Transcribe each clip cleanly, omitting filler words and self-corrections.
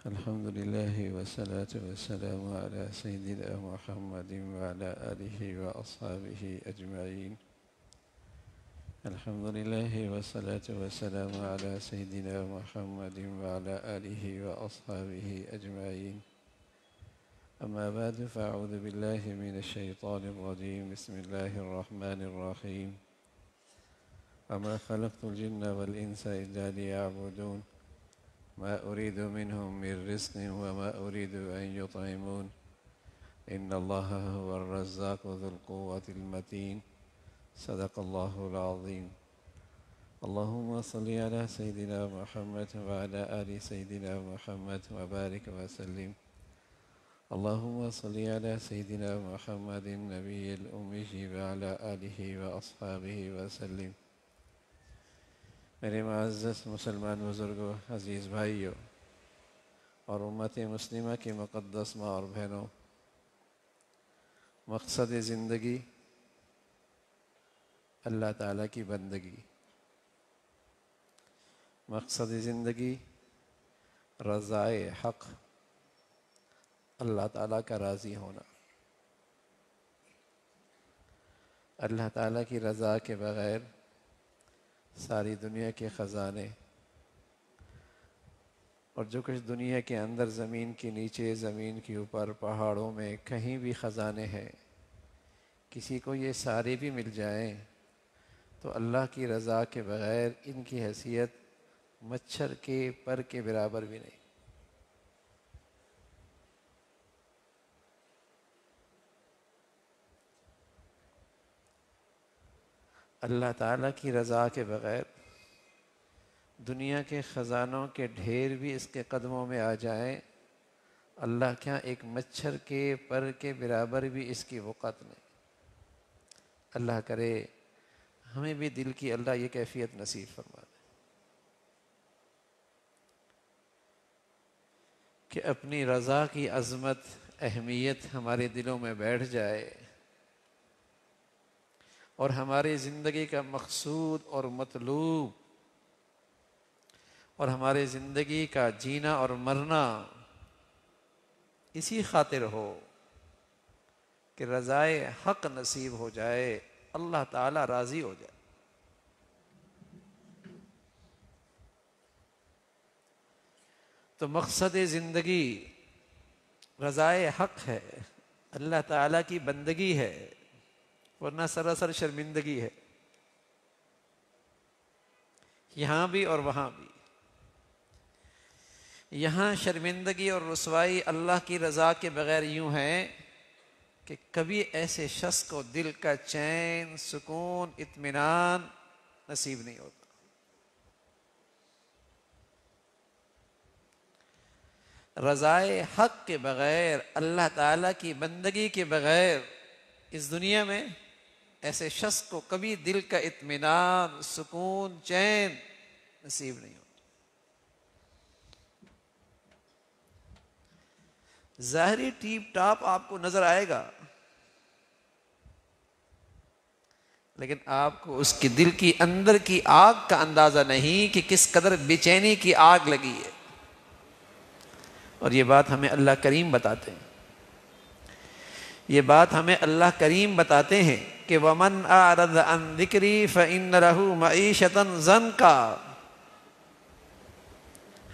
الحمد لله والصلاة والسلام على سيدنا محمد وعلى آله وأصحابه أجمعين. الحمد لله والصلاة والسلام على سيدنا محمد وعلى آله وأصحابه أجمعين. أما بعد فأعوذ بالله من الشيطان الرجيم. بسم الله الرحمن الرحيم. وما خلقت الجن والإنس إلا ليعبدون ما أريد منهم من رزق وما أريد أن يطعمون إن الله هو الرزاق ذو القوة المتين. صدق الله العظيم. اللهم صل على سيدنا محمد وعلى آل سيدنا محمد وبارك وسلم. اللهم صل على سيدنا محمد النبي الأمي وعلى آله وأصحابه وسلم. میرے معزز مسلمان بزرگوں، عزیز بھائیوں اور امت مسلمہ کی مقدس ماں اور بہنوں، مقصد زندگی اللہ تعالیٰ کی بندگی، مقصد زندگی رضائے حق، اللہ تعالیٰ کا راضی ہونا۔ اللہ تعالیٰ کی رضا کے بغیر ساری دنیا کے خزانے اور جو کچھ دنیا کے اندر، زمین کے نیچے، زمین کے اوپر، پہاڑوں میں کہیں بھی خزانے ہیں، کسی کو یہ سارے بھی مل جائیں تو اللہ کی رضا کے بغیر ان کی حیثیت مچھر کے پر کے برابر بھی نہیں۔ اللہ تعالیٰ کی رضا کے بغیر دنیا کے خزانوں کے ڈھیر بھی اس کے قدموں میں آ جائیں، اللہ کیا ایک مچھر کے پر کے برابر بھی اس کی وقت نہیں۔ اللہ کرے ہمیں بھی دل کی اللہ یہ کیفیت نصیب فرما دے کہ اپنی رضا کی عظمت، اہمیت ہمارے دلوں میں بیٹھ جائے اور ہماری زندگی کا مقصود اور مطلوب اور ہمارے زندگی کا جینا اور مرنا اسی خاطر ہو کہ رضائے حق نصیب ہو جائے، اللہ تعالیٰ راضی ہو جائے۔ تو مقصد زندگی رضائے حق ہے، اللہ تعالیٰ کی بندگی ہے، ورنہ سراسر شرمندگی ہے، یہاں بھی اور وہاں بھی۔ یہاں شرمندگی اور رسوائی اللہ کی رضا کے بغیر یوں ہے کہ کبھی ایسے شخص کو دل کا چین، سکون، اطمینان نصیب نہیں ہوتا۔ رضائے حق کے بغیر، اللہ تعالیٰ کی بندگی کے بغیر اس دنیا میں ایسے شخص کو کبھی دل کا اطمینان، سکون، چین نصیب نہیں ہوتا۔ ظاہری ٹیپ ٹاپ آپ کو نظر آئے گا، لیکن آپ کو اس کی دل کی اندر کی آگ کا اندازہ نہیں کہ کس قدر بے-چینی کی آگ لگی ہے۔ اور یہ بات ہمیں اللہ کریم بتاتے ہیں، یہ بات ہمیں اللہ کریم بتاتے ہیں کہ وَمَنْ أَعْرَضَ عَنْ ذِكْرِي فَإِنَّ لَهُ مَعِيشَةً ضَنْكًا۔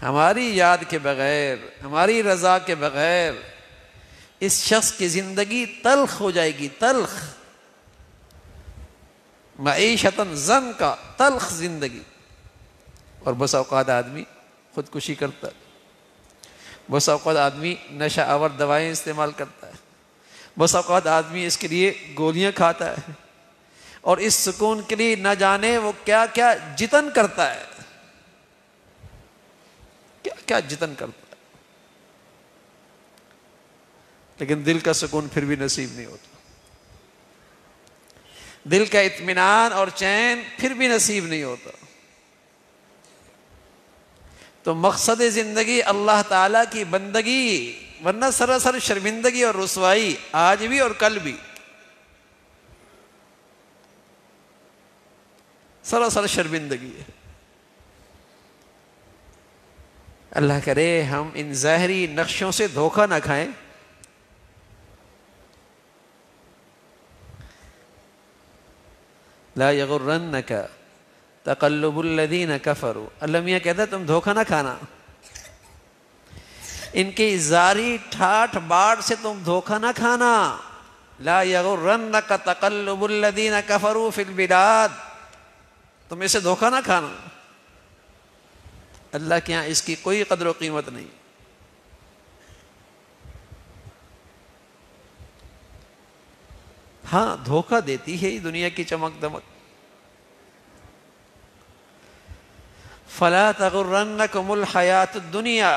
ہماری یاد کے بغیر، ہماری رضا کے بغیر اس شخص کی زندگی تلخ ہو جائے گی، تلخ، معیشتاً ضنکا، تلخ زندگی۔ اور بس اوقات آدمی خودکشی کرتا ہے، بس اوقات آدمی نشہ آور دوائیں استعمال کرتا ہے، بس اوقات آدمی اس کے لیے گولیاں کھاتا ہے، اور اس سکون کے لیے نہ جانے وہ کیا کیا جتن کرتا ہے، کیا کیا جتن کرتا ہے، لیکن دل کا سکون پھر بھی نصیب نہیں ہوتا، دل کا اطمینان اور چین پھر بھی نصیب نہیں ہوتا۔ تو مقصد زندگی اللہ تعالیٰ کی بندگی، ورنہ سراسر شرمندگی اور رسوائی آج بھی اور کل بھی، سراسر شرمندگی ہے۔ اللہ کرے ہم ان ظاہری نقشوں سے دھوکہ نہ کھائیں. لا یغرنک تقلب الذین کفروا. اللہ میاں کہتا ہے تم دھوکہ نہ کھانا، ان کی ظاہری ٹھاٹ باٹ سے تم دھوکہ نہ کھانا. لا یغرنک تقلب الذین کفروا فی البلاد. تم اسے دھوکہ نہ کھانا، اللہ کے یہاں اس کی کوئی قدر و قیمت نہیں. ہاں دھوکہ دیتی ہے دنیا کی چمک دمک. فلا تغرنکم الحیات الدنیا.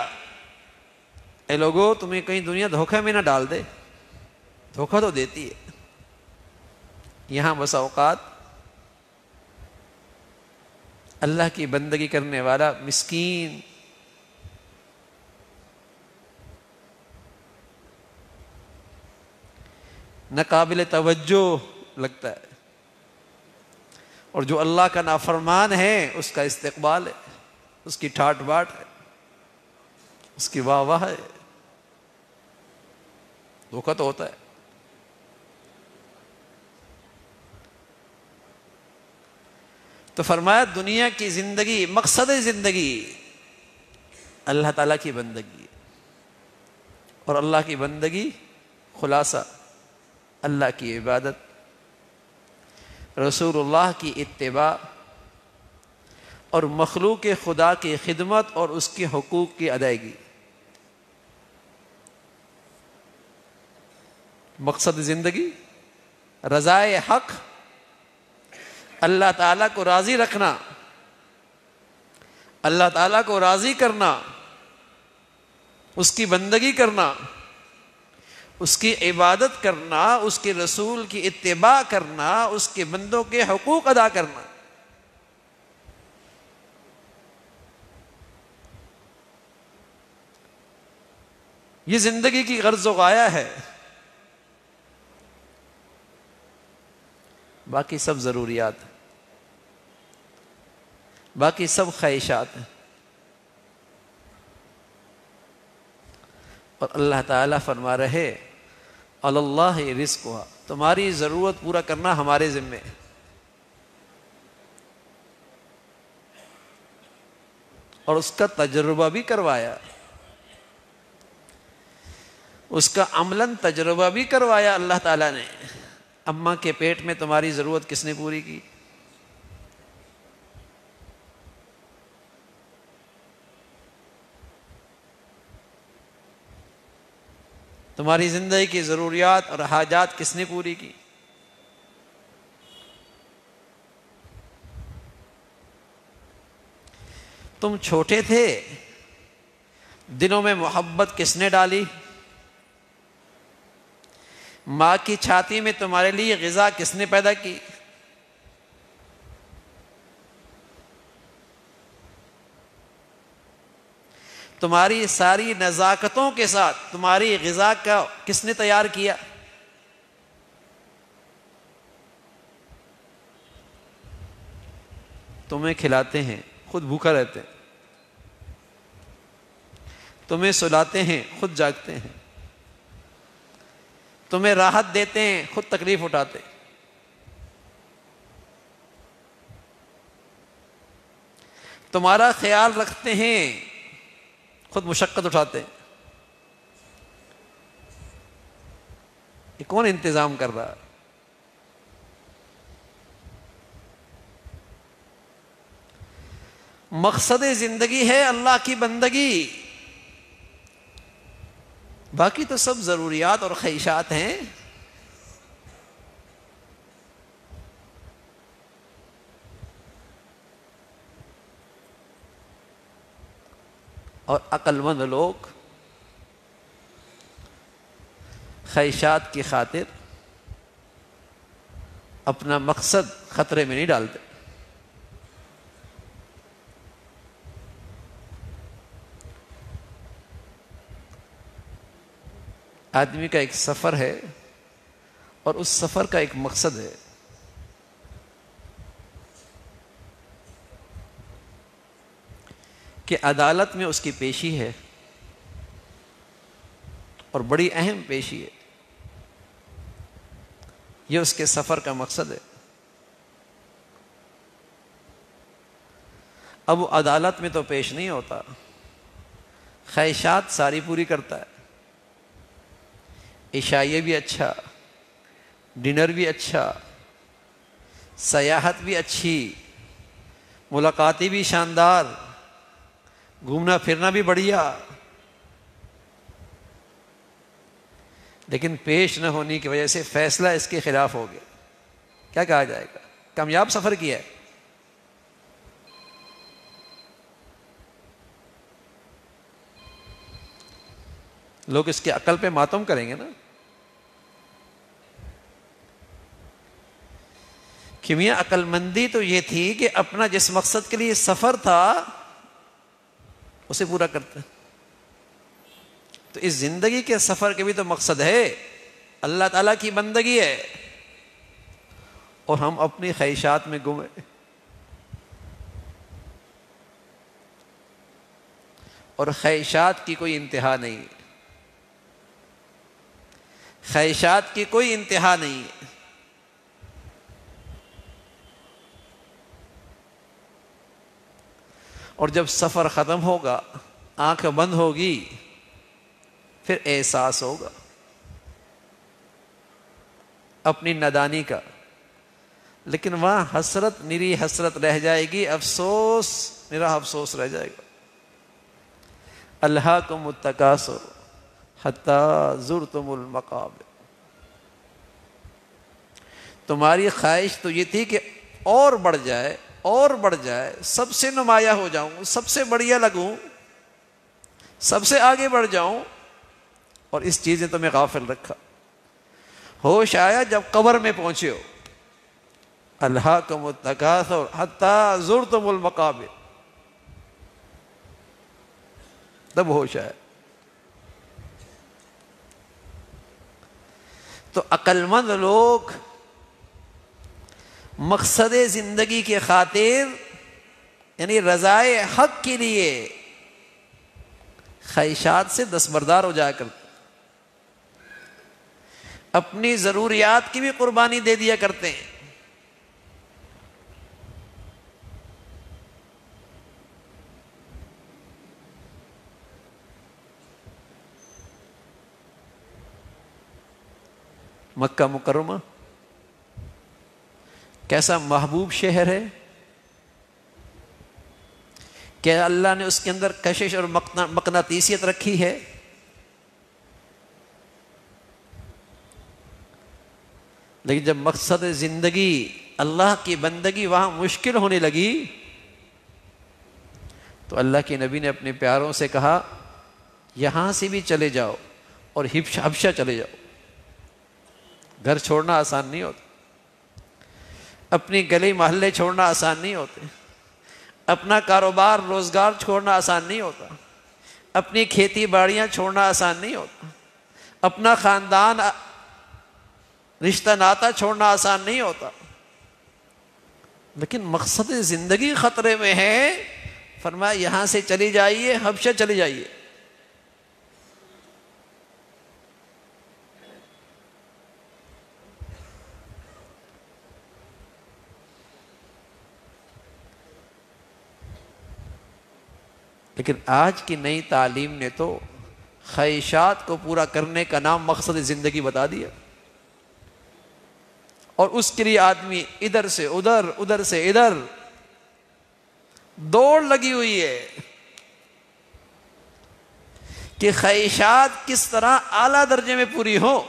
اے لوگو تمہیں کہیں دنیا دھوکہ میں نہ ڈال دے. دھوکہ تو دیتی ہے. یہاں بس اوقات اللہ کی بندگی کرنے والا مسکین نہ قابل توجہ لگتا ہے، اور جو اللہ کا نافرمان ہے اس کا استقبال ہے، اس کی ٹھاٹ باٹ ہے، اس کی واہ واہ ہے. دھوکہ تو ہوتا ہے. تو فرمایا دنیا کی زندگی، مقصد زندگی اللہ تعالیٰ کی بندگی ہے، اور اللہ کی بندگی خلاصہ اللہ کی عبادت، رسول اللہ کی اتباع، اور مخلوق خدا کی خدمت اور اس کے حقوق کی ادائیگی. مقصد زندگی رضائے حق، اللہ تعالیٰ کو راضی رکھنا، اللہ تعالیٰ کو راضی کرنا، اس کی بندگی کرنا، اس کی عبادت کرنا، اس کے رسول کی اتباع کرنا، اس کے بندوں کے حقوق ادا کرنا. یہ زندگی کی غرض و غایہ ہے. باقی سب ضروریات ہیں، باقی سب خواہشات ہیں. اور اللہ تعالیٰ فرما رہے اللہ رزقها، تمہاری ضرورت پورا کرنا ہمارے ذمے. اور اس کا تجربہ بھی کروایا، اس کا عملاً تجربہ بھی کروایا اللہ تعالیٰ نے. اماں کے پیٹ میں تمہاری ضرورت کس نے پوری کی؟ تمہاری زندگی کی ضروریات اور حاجات کس نے پوری کی؟ تم چھوٹے تھے، دلوں میں محبت کس نے ڈالی؟ ماں کی چھاتی میں تمہارے لیے غذا کس نے پیدا کی؟ تمہاری ساری نزاکتوں کے ساتھ تمہاری غذا کا کس نے تیار کیا؟ تمہیں کھلاتے ہیں، خود بھوکا رہتے ہیں. تمہیں سلاتے ہیں، خود جاگتے ہیں. تمہیں راحت دیتے ہیں، خود تکلیف اٹھاتے. تمہارا خیال رکھتے ہیں، خود مشقت اٹھاتے. یہ کون انتظام کر رہا ہے؟ مقصد زندگی ہے اللہ کی بندگی. باقی تو سب ضروریات اور خواہشات ہیں. اور عقل مند لوگ خواہشات کی خاطر اپنا مقصد خطرے میں نہیں ڈالتے. آدمی کا ایک سفر ہے اور اس سفر کا ایک مقصد ہے. کہ عدالت میں اس کی پیشی ہے، اور بڑی اہم پیشی ہے، یہ اس کے سفر کا مقصد ہے۔ اب وہ عدالت میں تو پیش نہیں ہوتا، خواہشات ساری پوری کرتا ہے، عشائیہ بھی اچھا، ڈنر بھی اچھا، سیاحت بھی اچھی، ملاقاتیں بھی شاندار، گھومنا پھرنا بھی بڑھیا، لیکن پیش نہ ہونے کی وجہ سے فیصلہ اس کے خلاف ہو گیا، کیا کہا جائے گا؟ کامیاب سفر کیا ہے۔ لوگ اس کی عقل پہ ماتم کریں گے نا۔ کہ میاں عقل مندی تو یہ تھی کہ اپنا جس مقصد کے لیے سفر تھا اسے پورا کرتا۔ تو اس زندگی کے سفر کے بھی تو مقصد ہے، اللہ تعالیٰ کی بندگی ہے، اور ہم اپنی خواہشات میں گم ہیں، اور خواہشات کی کوئی انتہا نہیں ہے، خواہشات کی کوئی انتہا نہیں ہے۔ اور جب سفر ختم ہوگا، آنکھ بند ہوگی، پھر احساس ہوگا اپنی نادانی کا، لیکن وہاں حسرت، نری حسرت رہ جائے گی، افسوس، نرا افسوس رہ جائے گا۔ الہاکم التکاثر حتی زرتم المقابر۔ تمہاری خواہش تو یہ تھی کہ اور بڑھ جائے، اور بڑھ جائے، سب سے نمایاں ہو جاؤں، سب سے بڑھیا لگوں، سب سے آگے بڑھ جاؤں، اور اس چیز نے تمہیں غافل رکھا۔ ہوش آیا جب قبر میں پہنچے ہو، الہاکم التکاثر حتی زرتم المقابر، تب ہوش آیا۔ تو عقل مند لوگ مقصد زندگی کے خاطر، یعنی رضائے حق کے لیے خواہشات سے دستبردار ہو جایا کرتے، اپنی ضروریات کی بھی قربانی دے دیا کرتے ہیں۔ مکہ مکرمہ کیسا محبوب شہر ہے، کیا اللہ نے اس کے اندر کشش اور مقناطیسیت رکھی ہے؟ لیکن جب مقصد زندگی اللہ کی بندگی وہاں مشکل ہونے لگی، تو اللہ کے نبی نے اپنے پیاروں سے کہا یہاں سے بھی چلے جاؤ اور حبشہ چلے جاؤ۔ گھر چھوڑنا آسان نہیں ہوتا، اپنی گلی محلے چھوڑنا آسان نہیں ہوتے، اپنا کاروبار روزگار چھوڑنا آسان نہیں ہوتا، اپنی کھیتی باڑیاں چھوڑنا آسان نہیں ہوتا، اپنا خاندان رشتہ ناتا چھوڑنا آسان نہیں ہوتا، لیکن مقصد زندگی خطرے میں ہے، فرمایا یہاں سے چلی جائیے، حبشہ چلی جائیے۔ لیکن آج کی نئی تعلیم نے تو خواہشات کو پورا کرنے کا نام مقصد زندگی بتا دیا، اور اس کے لیے آدمی ادھر سے ادھر، ادھر سے ادھر دوڑ لگی ہوئی ہے کہ خواہشات کس طرح اعلیٰ درجے میں پوری ہو۔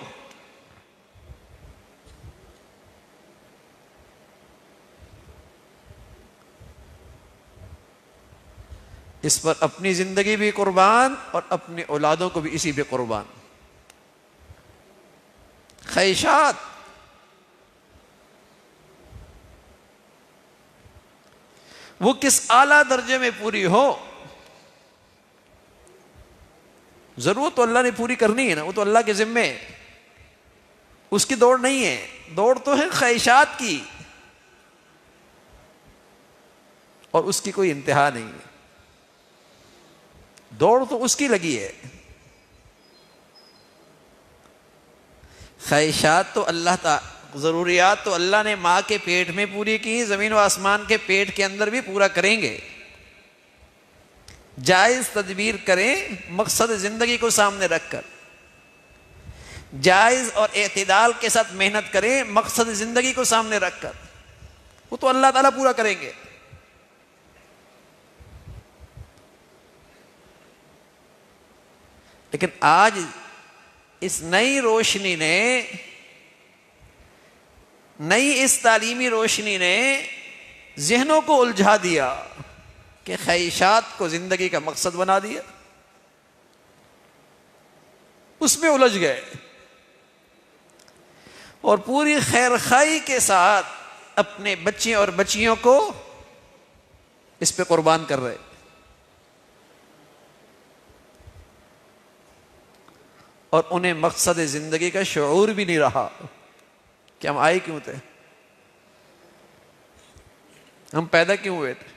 اس پر اپنی زندگی بھی قربان، اور اپنی اولادوں کو بھی اسی پہ قربان۔ خواہشات وہ کس اعلیٰ درجے میں پوری ہو، ضرورت تو اللہ نے پوری کرنی ہے نا، وہ تو اللہ کے ذمے ہے، اس کی دوڑ نہیں ہے، دوڑ تو ہے خواہشات کی، اور اس کی کوئی انتہا نہیں ہے۔ دوڑ تو اس کی لگی ہے. خواہشات تو اللہ تعالی، ضروریات تو اللہ نے ماں کے پیٹ میں پوری کی، زمین و آسمان کے پیٹ کے اندر بھی پورا کریں گے. جائز تدبیر کریں مقصد زندگی کو سامنے رکھ کر، جائز اور اعتدال کے ساتھ محنت کریں مقصد زندگی کو سامنے رکھ کر، وہ تو اللہ تعالیٰ پورا کریں گے. لیکن آج اس نئی روشنی نے، نئی اس تعلیمی روشنی نے ذہنوں کو الجھا دیا کہ خواہشات کو زندگی کا مقصد بنا دیا، اس میں الجھ گئے اور پوری خیر خواہی کے ساتھ اپنے بچے اور بچیوں کو اس پہ قربان کر رہے، اور انہیں مقصد زندگی کا شعور بھی نہیں رہا کہ ہم آئے کیوں تھے، ہم پیدا کیوں ہوئے تھے.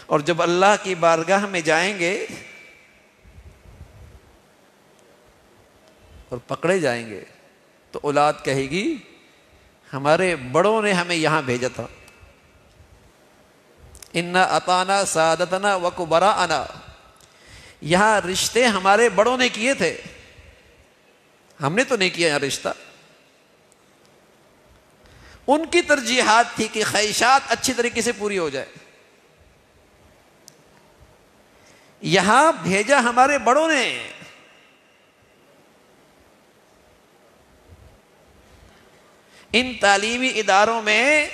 اور جب اللہ کی بارگاہ میں جائیں گے اور پکڑے جائیں گے تو اولاد کہے گی ہمارے بڑوں نے ہمیں یہاں بھیجا تھا. انا اطعنا سادتنا وکبراءنا، یہاں رشتے ہمارے بڑوں نے کیے تھے، ہم نے تو نہیں کیا یہاں رشتہ. ان کی ترجیحات تھی کہ خواہشات اچھی طریقے سے پوری ہو جائے. یہاں بھیجا ہمارے بڑوں نے، ان تعلیمی اداروں میں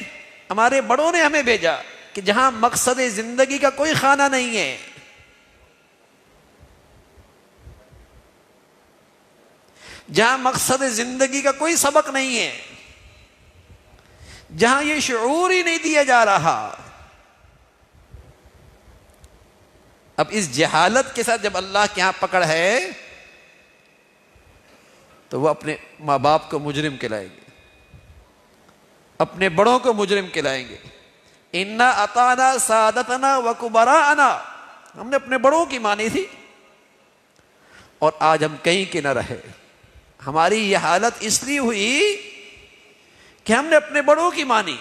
ہمارے بڑوں نے ہمیں بھیجا کہ جہاں مقصد زندگی کا کوئی خانہ نہیں ہے، جہاں مقصد زندگی کا کوئی سبق نہیں ہے، جہاں یہ شعور ہی نہیں دیا جا رہا. اب اس جہالت کے ساتھ جب اللہ کے ہاں پکڑ ہے تو وہ اپنے ماں باپ کو مجرم کہلائیں گے، اپنے بڑوں کو مجرم کہلائیں گے. انا اطعنا سادتنا وکبراءنا، ہم نے اپنے بڑوں کی مانی تھی اور آج ہم کہیں کے نہ رہے. ہماری یہ حالت اس لیے ہوئی کہ ہم نے اپنے بڑوں کی مانی.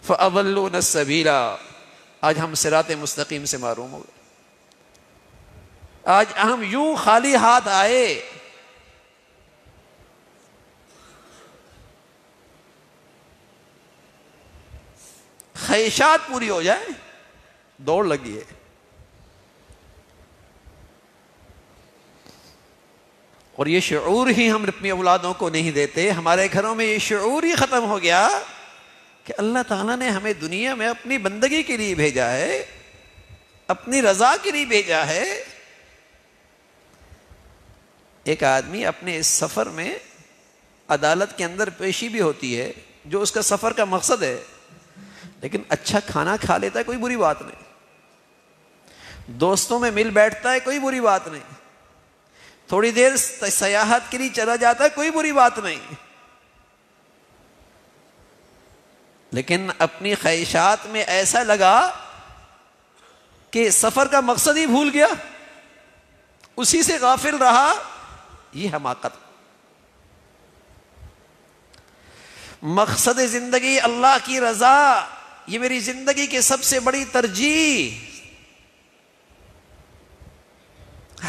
فَأَضَلُّونَ السَّبِيلَ، آج ہم صراط مستقیم سے محروم ہو گئے. آج ہم یوں خالی ہاتھ آئے. خواہشات پوری ہو جائے، دوڑ لگی ہے. اور یہ شعور ہی ہم اپنی اولادوں کو نہیں دیتے. ہمارے گھروں میں یہ شعور ہی ختم ہو گیا کہ اللہ تعالیٰ نے ہمیں دنیا میں اپنی بندگی کے لیے بھیجا ہے، اپنی رضا کے لیے بھیجا ہے. ایک آدمی اپنے اس سفر میں عدالت کے اندر پیشی بھی ہوتی ہے جو اس کا سفر کا مقصد ہے، لیکن اچھا کھانا کھا لیتا ہے کوئی بری بات نہیں، دوستوں میں مل بیٹھتا ہے کوئی بری بات نہیں، تھوڑی دیر سیاحت کے لیے چلا جاتا ہے کوئی بری بات نہیں. لیکن اپنی خواہشات میں ایسا لگا کہ سفر کا مقصد ہی بھول گیا، اسی سے غافل رہا. یہ حماقت. مقصد زندگی اللہ کی رضا، یہ میری زندگی کی سب سے بڑی ترجیح.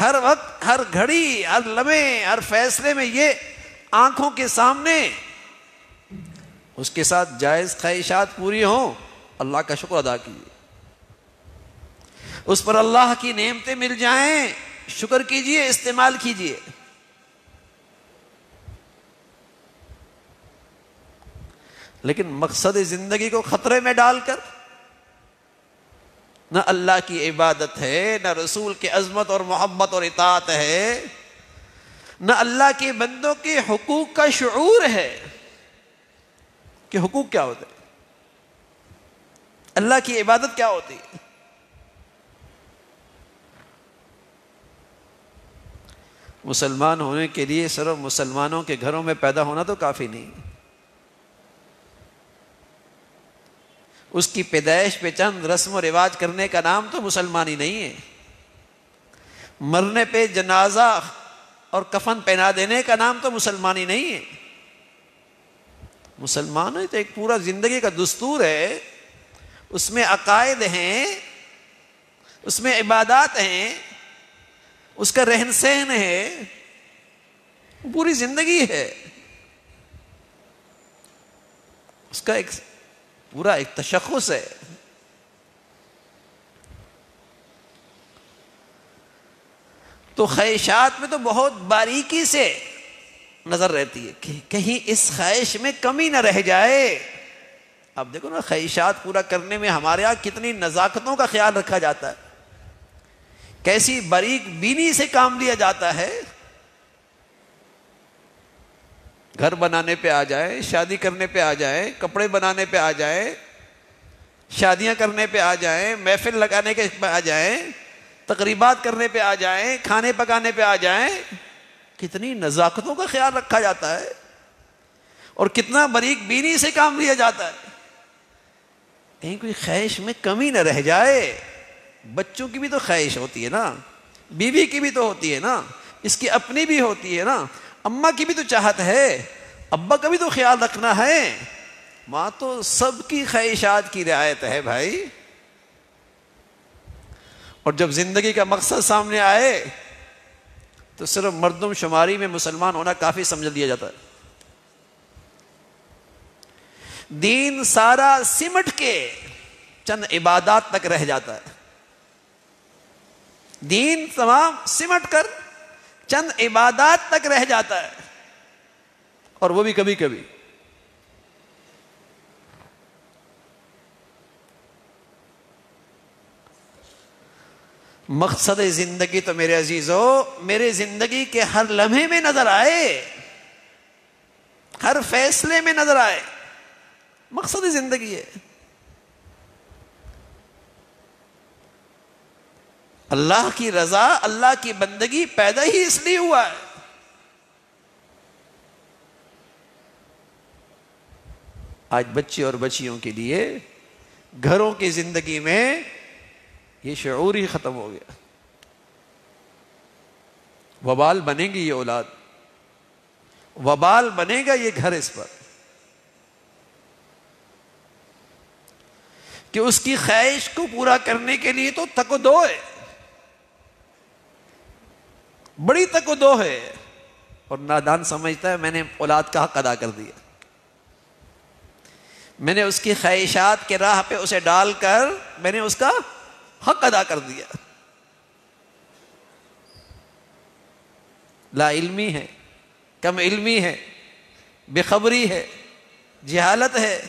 ہر وقت، ہر گھڑی، ہر لمحے، ہر فیصلے میں یہ آنکھوں کے سامنے، اس کے ساتھ جائز خواہشات پوری ہوں، اللہ کا شکر ادا کیجیے. اس پر اللہ کی نعمتیں مل جائیں، شکر کیجیے، استعمال کیجیے. لیکن مقصد زندگی کو خطرے میں ڈال کر نہ اللہ کی عبادت ہے، نہ رسول کی عظمت اور محبت اور اطاعت ہے، نہ اللہ کے بندوں کے حقوق کا شعور ہے کہ حقوق کیا ہوتے ہیں، اللہ کی عبادت کیا ہوتی ہے. مسلمان ہونے کے لیے صرف مسلمانوں کے گھروں میں پیدا ہونا تو کافی نہیں. اس کی پیدائش پہ چند رسم و رواج کرنے کا نام تو مسلمانی نہیں ہے. مرنے پہ جنازہ اور کفن پہنا دینے کا نام تو مسلمانی نہیں ہے. مسلمان ہے تو ایک پورا زندگی کا دستور ہے، اس میں عقائد ہیں، اس میں عبادات ہیں، اس کا رہن سہن ہے، پوری زندگی ہے، اس کا ایک پورا ایک تشخص ہے. تو خواہشات میں تو بہت باریکی سے نظر رہتی ہے کہ کہیں اس خواہش میں کمی نہ رہ جائے. اب دیکھو نا، خواہشات پورا کرنے میں ہمارے یہاں کتنی نزاکتوں کا خیال رکھا جاتا ہے، کیسی باریک بینی سے کام لیا جاتا ہے. گھر بنانے پہ آ جائے، شادی کرنے پہ آ جائے، کپڑے بنانے پہ آ جائے، شادیاں کرنے پہ آ جائیں، محفل لگانے کے پہ آ جائیں، تقریبات کرنے پہ آ جائیں، کھانے پکانے پہ آ جائیں، کتنی نزاکتوں کا خیال رکھا جاتا ہے اور کتنا باریک بینی سے کام لیا جاتا ہے. کہیں کوئی خواہش میں کمی نہ رہ جائے. بچوں کی بھی تو خواہش ہوتی ہے نا، بیوی کی بھی تو ہوتی ہے نا، اس کی اپنی بھی ہوتی ہے نا، اماں کی بھی تو چاہت ہے، ابا کا بھی تو خیال رکھنا ہے. ماں تو سب کی خواہشات کی رعایت ہے بھائی. اور جب زندگی کا مقصد سامنے آئے تو صرف مردم شماری میں مسلمان ہونا کافی سمجھ لیا جاتا ہے. دین سارا سمٹ کے چند عبادات تک رہ جاتا ہے. دین تمام سمٹ کر چند عبادات تک رہ جاتا ہے، اور وہ بھی کبھی کبھی. مقصد زندگی تو میرے عزیزو میرے زندگی کے ہر لمحے میں نظر آئے، ہر فیصلے میں نظر آئے. مقصد زندگی ہے اللہ کی رضا، اللہ کی بندگی. پیدا ہی اس لیے ہوا ہے. آج بچے اور بچیوں کے لیے گھروں کی زندگی میں یہ شعور ہی ختم ہو گیا. وبال بنے گی یہ اولاد، وبال بنے گا یہ گھر اس پر، کہ اس کی خواہش کو پورا کرنے کے لیے تو تک و دو ہے، بڑی تک و دو ہے. اور نادان سمجھتا ہے میں نے اولاد کا حق ادا کر دیا، میں نے اس کی خواہشات کے راہ پہ اسے ڈال کر میں نے اس کا حق ادا کر دیا. لا علمی ہے، کم علمی ہے، بے خبری ہے، جہالت ہے.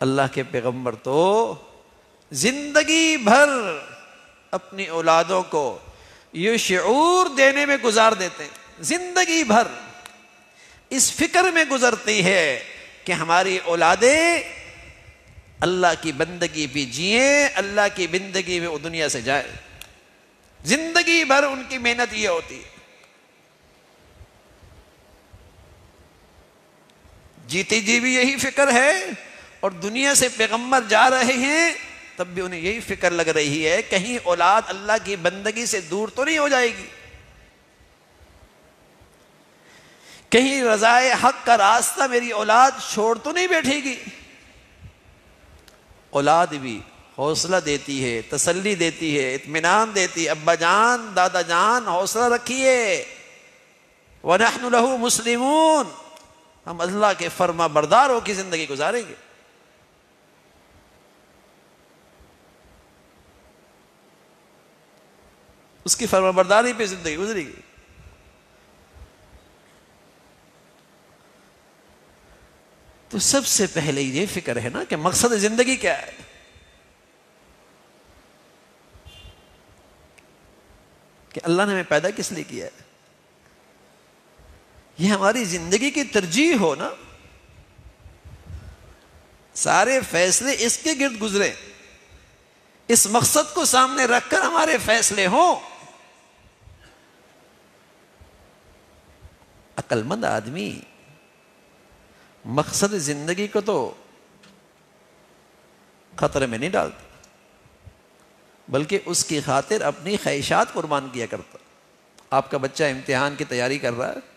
اللہ کے پیغمبر تو زندگی بھر اپنی اولادوں کو یہ شعور دینے میں گزار دیتے ہیں. زندگی بھر اس فکر میں گزرتی ہے کہ ہماری اولادیں اللہ کی بندگی بھی جئیں، اللہ کی بندگی میں وہ دنیا سے جائے. زندگی بھر ان کی محنت یہ ہوتی ہے. جیتی جی بھی یہی فکر ہے، اور دنیا سے پیغمبر جا رہے ہیں تب بھی انہیں یہی فکر لگ رہی ہے کہیں اولاد اللہ کی بندگی سے دور تو نہیں ہو جائے گی، کہیں رضائے حق کا راستہ میری اولاد چھوڑ تو نہیں بیٹھے گی. اولاد بھی حوصلہ دیتی ہے، تسلی دیتی ہے، اطمینان دیتی ہے. ابا جان، دادا جان، حوصلہ رکھیے، وَنَحْنُ لَهُ مُسْلِمُونَ، ہم اللہ کے فرما بردار ہو کی زندگی گزاریں گے. اس کی فرما برداری پہ زندگی گزرے گی. تو سب سے پہلے یہ فکر ہے نا کہ مقصد زندگی کیا ہے. کہ اللہ نے ہمیں پیدا کس لیے کیا ہے. یہ ہماری زندگی کی ترجیح ہو نا، سارے فیصلے اس کے گرد گزرے، اس مقصد کو سامنے رکھ کر ہمارے فیصلے ہوں. عقل مند آدمی مقصد زندگی کو تو خطرے میں نہیں ڈالتا، بلکہ اس کی خاطر اپنی خواہشات قربان کیا کرتا۔ آپ کا بچہ امتحان کی تیاری کر رہا ہے،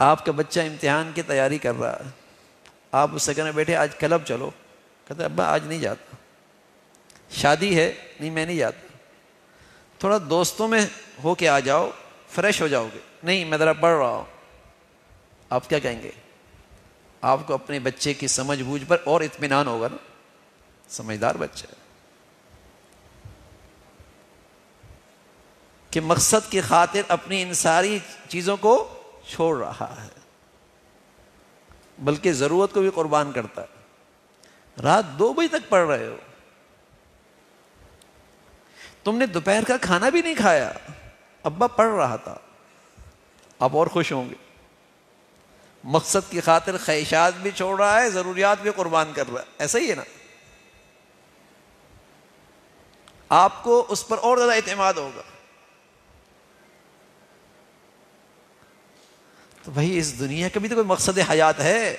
آپ کا بچہ امتحان کی تیاری کر رہا ہے، آپ اس سے کہنا بیٹے آج کلب چلو، کہتا ہے ابا آج نہیں جاتا۔ شادی ہے، نہیں میں نہیں جاتا۔ تھوڑا دوستوں میں ہو کے آ جاؤ، فریش ہو جاؤ گے، نہیں میں ذرا پڑھ رہا ہوں۔ آپ کیا کہیں گے؟ آپ کو اپنے بچے کی سمجھ بوجھ پر اور اطمینان ہوگا نا، سمجھدار بچہ ہے کہ مقصد کی خاطر اپنی ان ساری چیزوں کو چھوڑ رہا ہے، بلکہ ضرورت کو بھی قربان کرتا ہے۔ رات 2 بجے تک پڑھ رہے ہو، تم نے دوپہر کا کھانا بھی نہیں کھایا، ابا پڑھ رہا تھا، آپ اور خوش ہوں گے۔ مقصد کی خاطر خواہشات بھی چھوڑ رہا ہے، ضروریات بھی قربان کر رہا ہے، ایسا ہی ہے نا؟ آپ کو اس پر اور زیادہ اعتماد ہوگا۔ تو بھائی اس دنیا کا بھی تو کوئی مقصد حیات ہے۔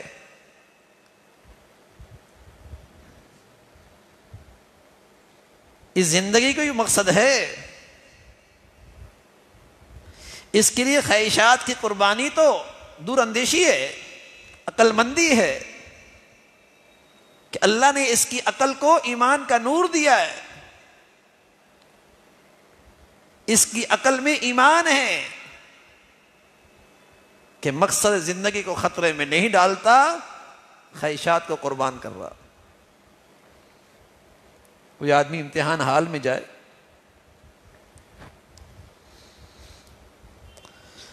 اس زندگی کا بھی مقصد ہے، اس کے لیے خواہشات کی قربانی تو دور اندیشی ہے، عقل مندی ہے کہ اللہ نے اس کی عقل کو ایمان کا نور دیا ہے، اس کی عقل میں ایمان ہے کہ مقصد زندگی کو خطرے میں نہیں ڈالتا، خواہشات کو قربان کر رہا۔ کوئی آدمی امتحان حال میں جائے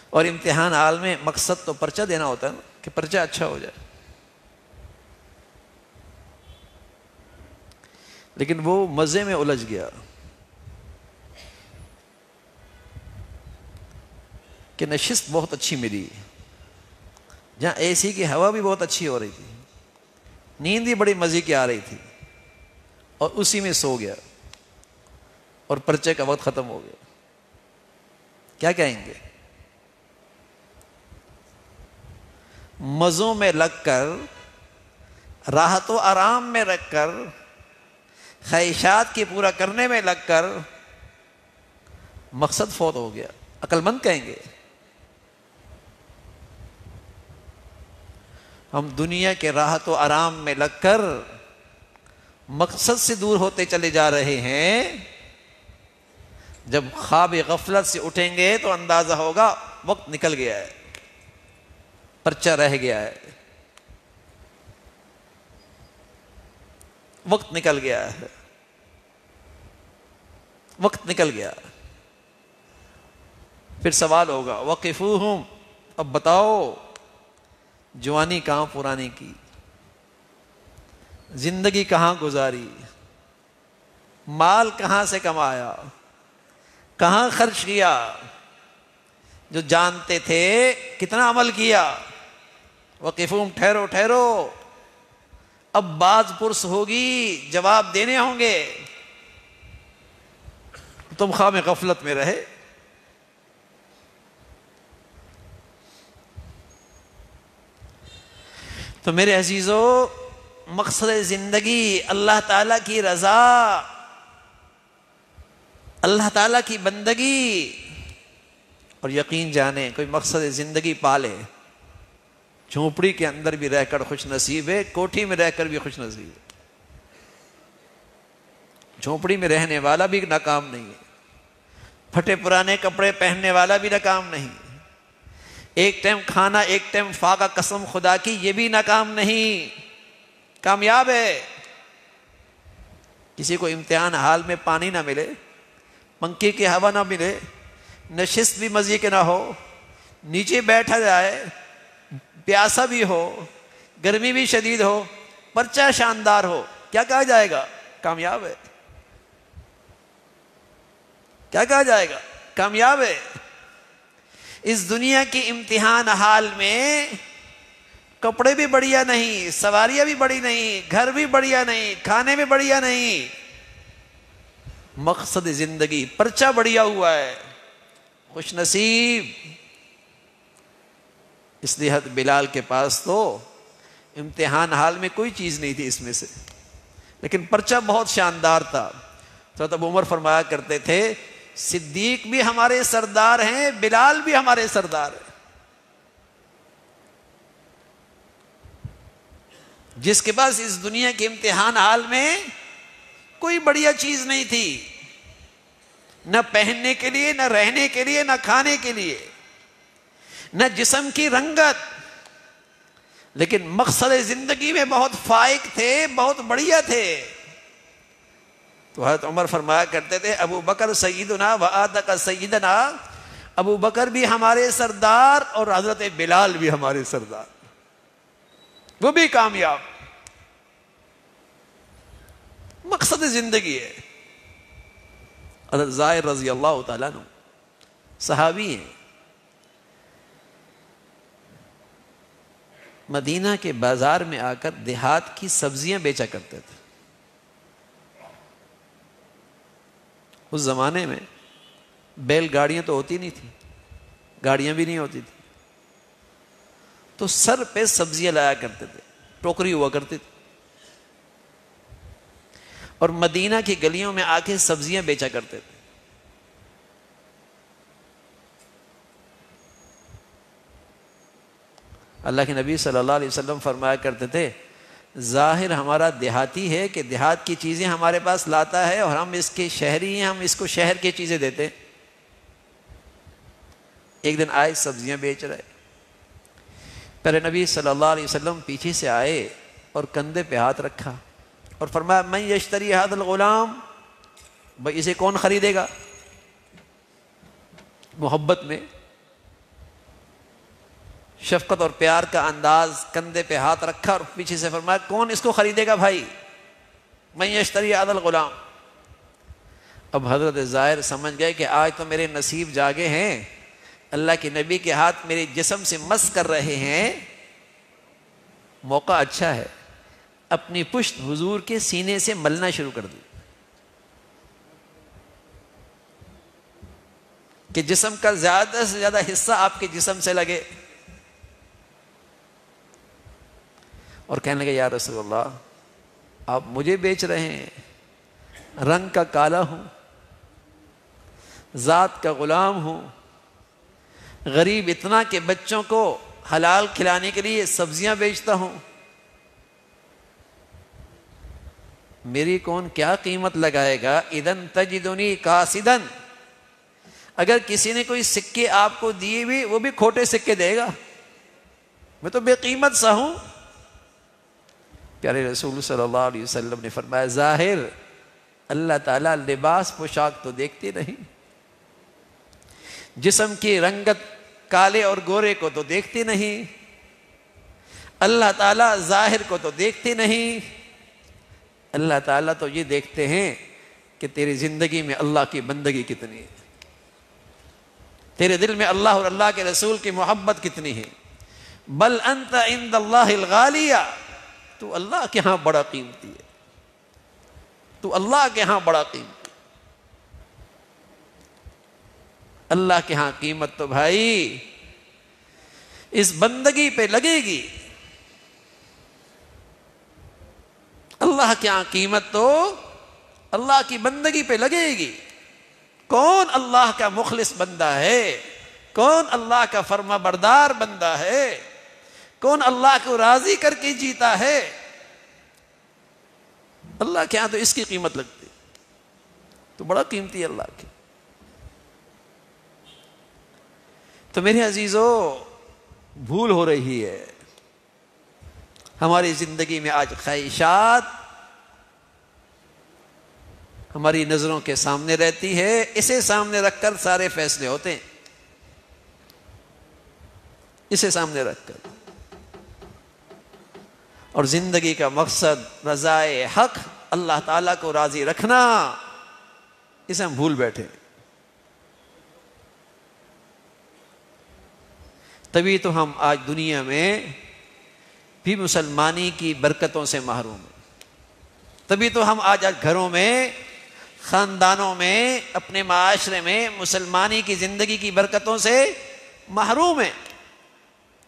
اور امتحان حال میں مقصد تو پرچہ دینا ہوتا ہے نا، کہ پرچہ اچھا ہو جائے، لیکن وہ مزے میں الجھ گیا کہ نشست بہت اچھی ملی، جہاں اے سی کی ہوا بھی بہت اچھی ہو رہی تھی، نیند بھی بڑی مزے کی آ رہی تھی، اور اسی میں سو گیا اور پرچے کا وقت ختم ہو گیا۔ کیا کہیں گے؟ مزوں میں لگ کر، راحت و آرام میں رکھ کر، خواہشات کی پورا کرنے میں لگ کر مقصد فوت ہو گیا، عقل مند کہیں گے۔ ہم دنیا کے راحت و آرام میں لگ کر مقصد سے دور ہوتے چلے جا رہے ہیں۔ جب خواب غفلت سے اٹھیں گے تو اندازہ ہوگا وقت نکل گیا ہے، پرچہ رہ گیا ہے، وقت نکل گیا ہے، وقت نکل گیا۔ پھر سوال ہوگا وقفوہم، اب بتاؤ جوانی کہاں پرانی کی، زندگی کہاں گزاری، مال کہاں سے کمایا، کہاں خرچ کیا، جو جانتے تھے کتنا عمل کیا۔ وقفوہم، ٹھہرو ٹھہرو، اب باز پرس ہوگی، جواب دینے ہوں گے۔ تم خواب غفلت میں رہے۔ تو میرے عزیزو، مقصد زندگی اللہ تعالیٰ کی رضا، اللہ تعالیٰ کی بندگی، اور یقین جانیں کوئی مقصد زندگی پالے، جھونپڑی کے اندر بھی رہ کر خوش نصیب ہے، کوٹھی میں رہ کر بھی خوش نصیب ہے۔ جھونپڑی میں رہنے والا بھی ناکام نہیں ہے، پھٹے پرانے کپڑے پہننے والا بھی ناکام نہیں، ایک ٹائم کھانا ایک ٹائم فاقہ قسم خدا کی، یہ بھی ناکام نہیں، کامیاب ہے۔ کسی کو امتحان حال میں پانی نہ ملے، پنکھے کی ہوا نہ ملے، نشست بھی مزے کے نہ ہو، نیچے بیٹھا جائے، پیاسا بھی ہو، گرمی بھی شدید ہو، پرچہ شاندار ہو، کیا کہا جائے گا؟ کامیاب ہے۔ کیا کہا جائے گا؟ کامیاب ہے۔ اس دنیا کی امتحان حال میں کپڑے بھی بڑھیا نہیں، سواریاں بھی بڑی نہیں، گھر بھی بڑھیا نہیں، کھانے بھی بڑھیا نہیں، مقصد زندگی پرچہ بڑھیا ہوا ہے، خوش نصیب۔ اس لیے حضرت بلال کے پاس تو امتحان حال میں کوئی چیز نہیں تھی اس میں سے، لیکن پرچہ بہت شاندار تھا. تو حضرت ابو عمر فرمایا کرتے تھے صدیق بھی ہمارے سردار ہیں، بلال بھی ہمارے سردار ہیں. جس کے پاس اس دنیا کے امتحان حال میں کوئی بڑھیا چیز نہیں تھی، نہ پہننے کے لیے، نہ رہنے کے لیے، نہ کھانے کے لیے، نہ جسم کی رنگت، لیکن مقصد زندگی میں بہت فائق تھے، بہت بڑھیا تھے. تو حضرت عمر فرمایا کرتے تھے ابو بکر سیدنا و آدق سیدنا، ابو بکر بھی ہمارے سردار اور حضرت بلال بھی ہمارے سردار، وہ بھی کامیاب. مقصد زندگی ہے. حضرت زائر رضی اللہ تعالیٰ عنہ صحابی ہیں، مدینہ کے بازار میں آ کر دیہات کی سبزیاں بیچا کرتے تھے. اس زمانے میں بیل گاڑیاں تو ہوتی نہیں تھیں، گاڑیاں بھی نہیں ہوتی تھی، تو سر پہ سبزیاں لایا کرتے تھے، ٹوکری ہوا کرتی تھی، اور مدینہ کی گلیوں میں آ کے سبزیاں بیچا کرتے تھے. اللہ کے نبی صلی اللہ علیہ وسلم فرمایا کرتے تھے ظاہر ہمارا دیہاتی ہے کہ دیہات کی چیزیں ہمارے پاس لاتا ہے اور ہم اس کے شہری ہیں، ہم اس کو شہر کی چیزیں دیتے. ایک دن آئے سبزیاں بیچ رہے، پہلے نبی صلی اللہ علیہ وسلم پیچھے سے آئے اور کندھے پہ ہاتھ رکھا اور فرمایا من یشتری ھذا الغلام، بھائی اسے کون خریدے گا؟ محبت میں، شفقت اور پیار کا انداز، کندھے پہ ہاتھ رکھا اور پیچھے سے فرمایا کون اس کو خریدے گا بھائی؟ من یشتری ھذا الغلام. اب حضرت زائر سمجھ گئے کہ آج تو میرے نصیب جاگے ہیں، اللہ کے نبی کے ہاتھ میرے جسم سے مس کر رہے ہیں، موقع اچھا ہے. اپنی پشت حضور کے سینے سے ملنا شروع کر دی کہ جسم کا زیادہ سے زیادہ حصہ آپ کے جسم سے لگے، اور کہنے لگے یا رسول اللہ آپ مجھے بیچ رہے ہیں، رنگ کا کالا ہوں، ذات کا غلام ہوں، غریب اتنا کہ بچوں کو حلال کھلانے کے لیے سبزیاں بیچتا ہوں، میری کون کیا قیمت لگائے گا؟ اذن تجدنی قاصدن، اگر کسی نے کوئی سکے آپ کو دیے بھی وہ بھی کھوٹے سکے دے گا، میں تو بے قیمت سا ہوں. پیارے رسول صلی اللہ علیہ وسلم نے فرمایا ظاہر اللہ تعالیٰ لباس پوشاک تو دیکھتے نہیں، جسم کی رنگت کالے اور گورے کو تو دیکھتے نہیں، اللہ تعالیٰ ظاہر کو تو دیکھتے نہیں، اللہ تعالیٰ تو یہ دیکھتے ہیں کہ تیری زندگی میں اللہ کی بندگی کتنی ہے، تیرے دل میں اللہ اور اللہ کے رسول کی محبت کتنی ہے. بل انت عند اللہ الغالیہ، تو اللہ کے ہاں بڑا قیمتی ہے، تو اللہ کے ہاں بڑا قیمتی. اللہ کے ہاں قیمت تو بھائی اس بندگی پہ لگے گی، اللہ کے ہاں قیمت تو اللہ کی بندگی پہ لگے گی. کون اللہ کا مخلص بندہ ہے، کون اللہ کا فرما بردار بندہ ہے، کون اللہ کو راضی کر کے جیتا ہے، اللہ کے ہاں تو اس کی قیمت لگتی، تو بڑا قیمتی ہے اللہ کی. تو میرے عزیزو بھول ہو رہی ہے ہماری زندگی میں آج. خواہشات ہماری نظروں کے سامنے رہتی ہے، اسے سامنے رکھ کر سارے فیصلے ہوتے ہیں، اسے سامنے رکھ کر. اور زندگی کا مقصد رضائے حق، اللہ تعالیٰ کو راضی رکھنا، اسے ہم بھول بیٹھے. تبھی تو ہم آج دنیا میں بھی مسلمانی کی برکتوں سے محروم ہیں، تبھی تو ہم آج گھروں میں، خاندانوں میں، اپنے معاشرے میں مسلمانی کی زندگی کی برکتوں سے محروم ہیں.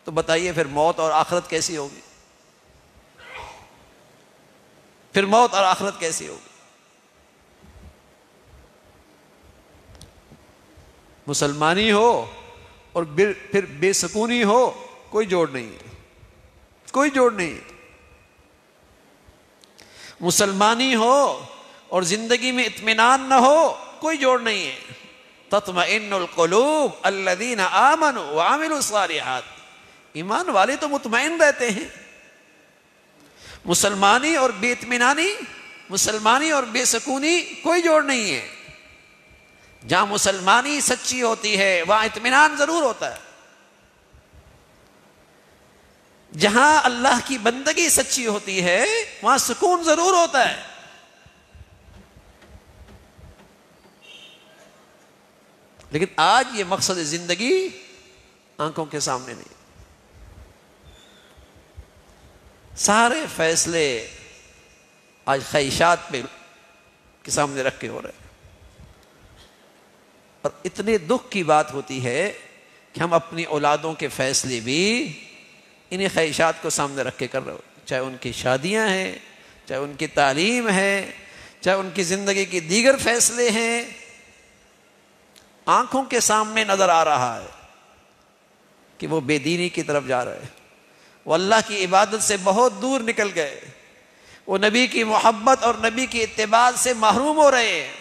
تو بتائیے پھر موت اور آخرت کیسی ہوگی؟ پھر موت اور آخرت کیسی ہوگی؟ مسلمانی ہو اور پھر بے سکونی ہو، کوئی جوڑ نہیں ہے، کوئی جوڑ نہیں ہے۔ مسلمانی ہو اور زندگی میں اطمینان نہ ہو، کوئی جوڑ نہیں ہے۔ تطمئن القلوب الذین آمنوا وعملوا الصالحات، ایمان والے تو مطمئن رہتے ہیں۔ مسلمانی اور بے اطمینانی، مسلمانی اور بے سکونی کوئی جوڑ نہیں ہے۔ جہاں مسلمانی سچی ہوتی ہے وہاں اطمینان ضرور ہوتا ہے، جہاں اللہ کی بندگی سچی ہوتی ہے وہاں سکون ضرور ہوتا ہے۔ لیکن آج یہ مقصد زندگی آنکھوں کے سامنے نہیں۔ سارے فیصلے آج خواہشات پہ کے سامنے رکھ کے ہو رہے ہیں، اور اتنے دکھ کی بات ہوتی ہے کہ ہم اپنی اولادوں کے فیصلے بھی انہیں خواہشات کو سامنے رکھ کے کر رہے ہو، چاہے ان کی شادیاں ہیں، چاہے ان کی تعلیم ہے، چاہے ان کی زندگی کے دیگر فیصلے ہیں۔ آنکھوں کے سامنے نظر آ رہا ہے کہ وہ بے دینی کی طرف جا رہے ہیں، وہ اللہ کی عبادت سے بہت دور نکل گئے، وہ نبی کی محبت اور نبی کی اتباع سے محروم ہو رہے ہیں۔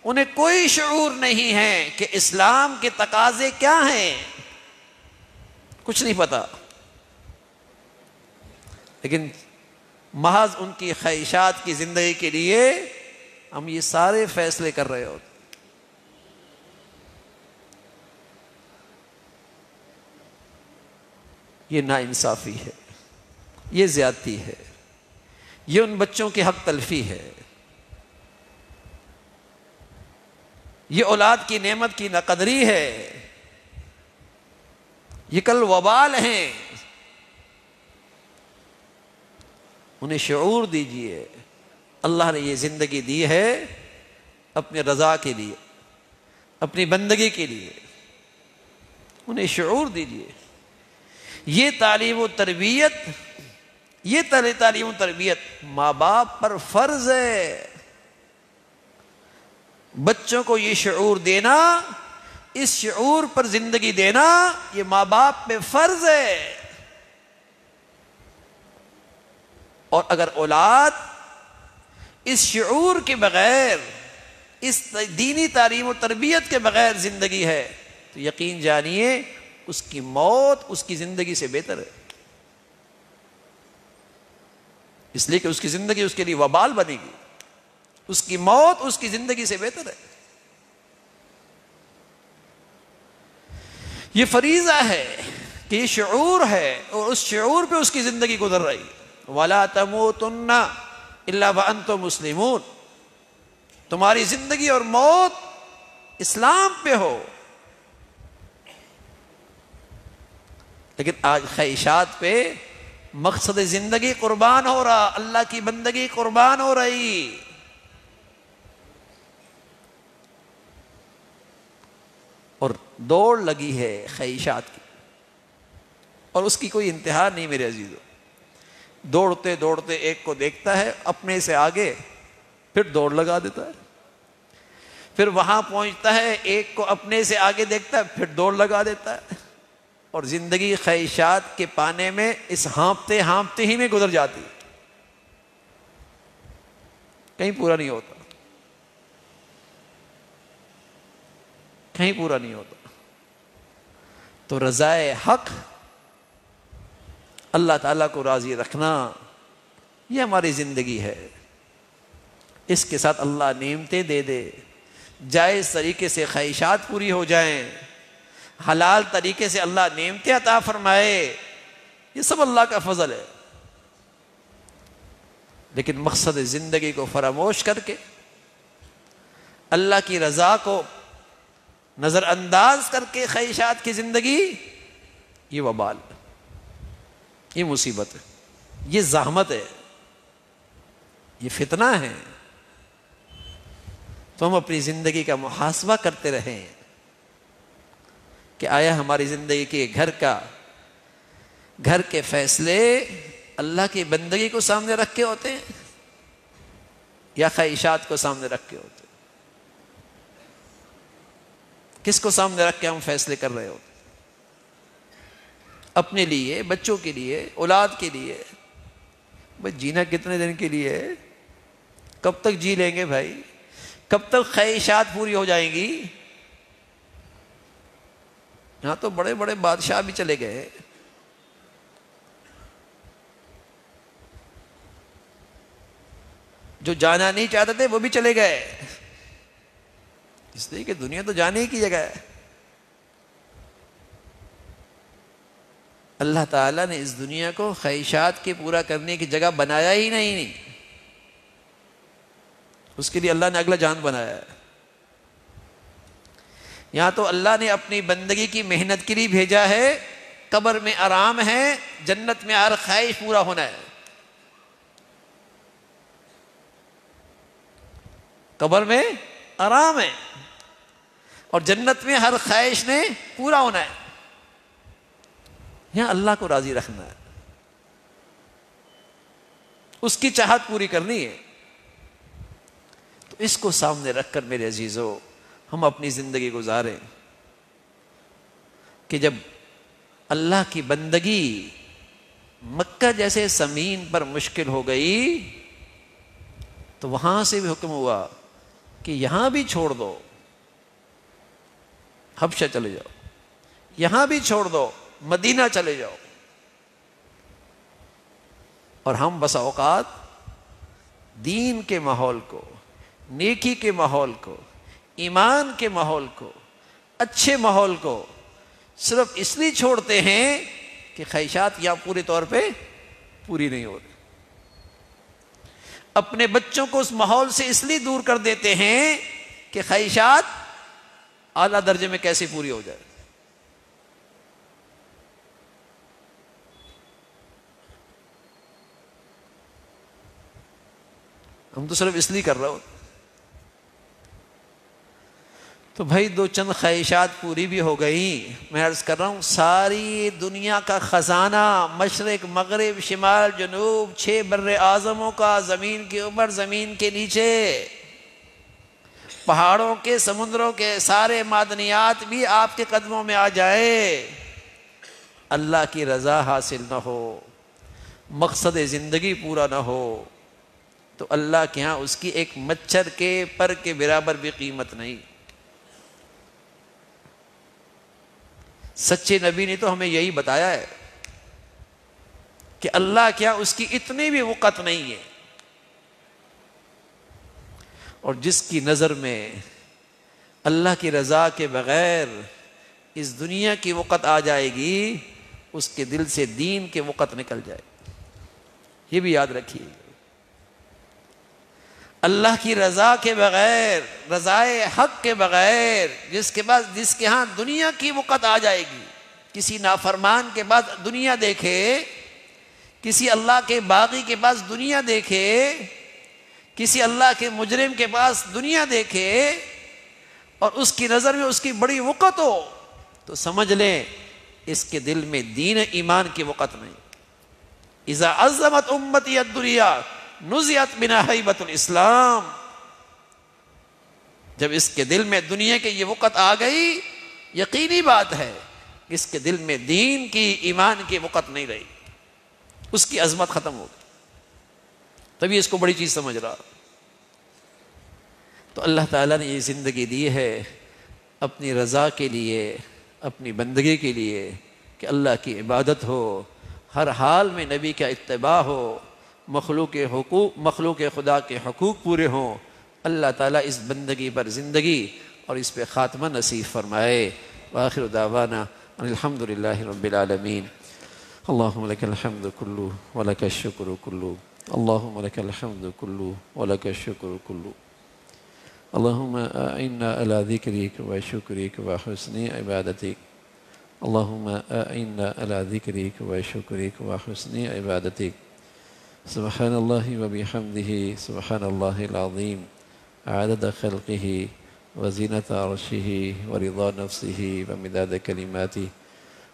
انہیں کوئی شعور نہیں ہے کہ اسلام کے تقاضے کیا ہیں، کچھ نہیں پتا، لیکن محض ان کی خواہشات کی زندگی کے لیے ہم یہ سارے فیصلے کر رہے ہوتے۔ یہ ناانصافی ہے، یہ زیادتی ہے، یہ ان بچوں کی حق تلفی ہے، یہ اولاد کی نعمت کی ناقدری ہے، یہ کل وبال ہیں۔ انہیں شعور دیجئے، اللہ نے یہ زندگی دی ہے اپنے رضا کے لیے، اپنی بندگی کے لیے، انہیں شعور دیجئے۔ یہ تعلیم و تربیت، یہ تعلیم و تربیت ماں باپ پر فرض ہے۔ بچوں کو یہ شعور دینا، اس شعور پر زندگی دینا، یہ ماں باپ پہ فرض ہے۔ اور اگر اولاد اس شعور کے بغیر، اس دینی تعلیم و تربیت کے بغیر زندگی ہے تو یقین جانیے اس کی موت اس کی زندگی سے بہتر ہے، اس لیے کہ اس کی زندگی اس کے لیے وبال بنے گی، اس کی موت اس کی زندگی سے بہتر ہے۔ یہ فریضہ ہے کہ یہ شعور ہے، اور اس شعور پہ اس کی زندگی گزر رہی ہے۔ وَلَا تَمُوتُنَّ إِلَّا وَأَنْتُمْ مُسْلِمُونَ، تمہاری زندگی اور موت اسلام پہ ہو۔ لیکن آج خواہشات پہ مقصد زندگی قربان ہو رہا، اللہ کی بندگی قربان ہو رہی۔ اور دوڑ لگی ہے خواہشات کی، اور اس کی کوئی انتہا نہیں میرے عزیزو۔ دوڑتے دوڑتے ایک کو دیکھتا ہے اپنے سے آگے، پھر دوڑ لگا دیتا ہے، پھر وہاں پہنچتا ہے، ایک کو اپنے سے آگے دیکھتا ہے، پھر دوڑ لگا دیتا ہے، اور زندگی خواہشات کے پانے میں اس ہانپتے ہانپتے ہی میں گزر جاتی، کہیں پورا نہیں ہوتا، کہیں پورا نہیں ہوتا۔ تو رضائے حق، اللہ تعالیٰ کو راضی رکھنا، یہ ہماری زندگی ہے۔ اس کے ساتھ اللہ نعمتیں دے دے، جائز طریقے سے خواہشات پوری ہو جائیں، حلال طریقے سے اللہ نعمتیں عطا فرمائے، یہ سب اللہ کا فضل ہے۔ لیکن مقصد زندگی کو فراموش کر کے، اللہ کی رضا کو نظر انداز کر کے خواہشات کی زندگی، یہ وبال ہے، یہ مصیبت ہے، یہ زحمت ہے، یہ فتنہ ہے۔ تو ہم اپنی زندگی کا محاسبہ کرتے رہیں کہ آیا ہماری زندگی کے گھر کا گھر کے فیصلے اللہ کی بندگی کو سامنے رکھ کے ہوتے ہیں یا خواہشات کو سامنے رکھ کے ہوتے ہیں؟ کس کو سامنے رکھ کے ہم فیصلے کر رہے ہوتے؟ اپنے لیے، بچوں کے لیے، اولاد کے لیے؟ بھائی جینا کتنے دن کے لیے ہے؟ کب تک جی لیں گے بھائی؟ کب تک خواہشات پوری ہو جائیں گی؟ یہاں تو بڑے بڑے بادشاہ بھی چلے گئے، جو جانا نہیں چاہتے تھے وہ بھی چلے گئے، اس لیے کہ دنیا تو جانے ہی کی جگہ ہے۔ اللہ تعالیٰ نے اس دنیا کو خواہشات کے پورا کرنے کی جگہ بنایا ہی نہیں، اس کے لیے اللہ نے اگلا جان بنایا ہے۔ یہاں تو اللہ نے اپنی بندگی کی محنت کے لیے بھیجا ہے، قبر میں آرام ہے، جنت میں ہر خواہش پورا ہونا ہے۔ قبر میں آرام ہے اور جنت میں ہر خواہش نے پورا ہونا ہے۔ یہاں اللہ کو راضی رکھنا ہے، اس کی چاہت پوری کرنی ہے۔ تو اس کو سامنے رکھ کر میرے عزیزو ہم اپنی زندگی گزاریں کہ جب اللہ کی بندگی مکہ جیسے زمین پر مشکل ہو گئی تو وہاں سے بھی حکم ہوا کہ یہاں بھی چھوڑ دو، حبشہ چلے جاؤ، یہاں بھی چھوڑ دو، مدینہ چلے جاؤ۔ اور ہم بسا اوقات دین کے ماحول کو، نیکی کے ماحول کو، ایمان کے ماحول کو، اچھے ماحول کو صرف اس لیے چھوڑتے ہیں کہ خواہشات یہاں پورے طور پہ پوری نہیں ہو رہی۔ اپنے بچوں کو اس ماحول سے اس لیے دور کر دیتے ہیں کہ خواہشات اعلیٰ درجے میں کیسے پوری ہو جائے۔ ہم تو صرف اس لیے کر رہے ہو تو بھائی دو چند خواہشات پوری بھی ہو گئی۔ میں عرض کر رہا ہوں ساری دنیا کا خزانہ، مشرق مغرب شمال جنوب، 6 بر اعظموں کا، زمین کے اوپر زمین کے نیچے، پہاڑوں کے سمندروں کے سارے معدنیات بھی آپ کے قدموں میں آ جائے، اللہ کی رضا حاصل نہ ہو، مقصد زندگی پورا نہ ہو تو اللہ کے ہاں اس کی ایک مچھر کے پر کے برابر بھی قیمت نہیں۔ سچے نبی نے تو ہمیں یہی بتایا ہے کہ اللہ کیا اس کی اتنی بھی وقت نہیں ہے، اور جس کی نظر میں اللہ کی رضا کے بغیر اس دنیا کی وقت آ جائے گی، اس کے دل سے دین کے وقت نکل جائے۔ یہ بھی یاد رکھیے، اللہ کی رضا کے بغیر، رضائے حق کے بغیر جس کے ہاں دنیا کی وقت آ جائے گی، کسی نافرمان کے پاس دنیا دیکھے، کسی اللہ کے باغی کے پاس دنیا دیکھے، کسی اللہ کے مجرم کے پاس دنیا دیکھے اور اس کی نظر میں اس کی بڑی وقت ہو تو سمجھ لیں اس کے دل میں دین ایمان کی وقت نہیں۔ اذا عظمت امتی الدنیا نزعت بنا ہیبت الاسلام، جب اس کے دل میں دنیا کی یہ وقت آ گئی، یقینی بات ہے اس کے دل میں دین کی ایمان کی وقت نہیں رہی، اس کی عظمت ختم ہو گئی، تبھی اس کو بڑی چیز سمجھ رہا۔ تو اللہ تعالیٰ نے یہ زندگی دی ہے اپنی رضا کے لیے، اپنی بندگی کے لیے کہ اللہ کی عبادت ہو، ہر حال میں نبی کا اتباع ہو، مخلوق خدا کے حقوق پورے ہوں۔ اللہ تعالیٰ اس بندگی پر زندگی اور اس پہ خاتمہ نصیب فرمائے۔ وآخر دعوانا ان الحمد للہ رب العالمین۔ اللہم لک الحمد کلو ولک الشکر کلو، اللہم لک الحمد کلو ولک الشکر کلو، اللہم اعنا علی ذکرک و شکرک و حسن عبادتک، اللہم اعنا علی ذکرک و شکرک و حسن عبادتک، سبحان اللہ و بحمدہ سبحان اللہ العظیم، عدد خلقہ وزینت عرشہ ورضا نفسہ ومداد کلماتہ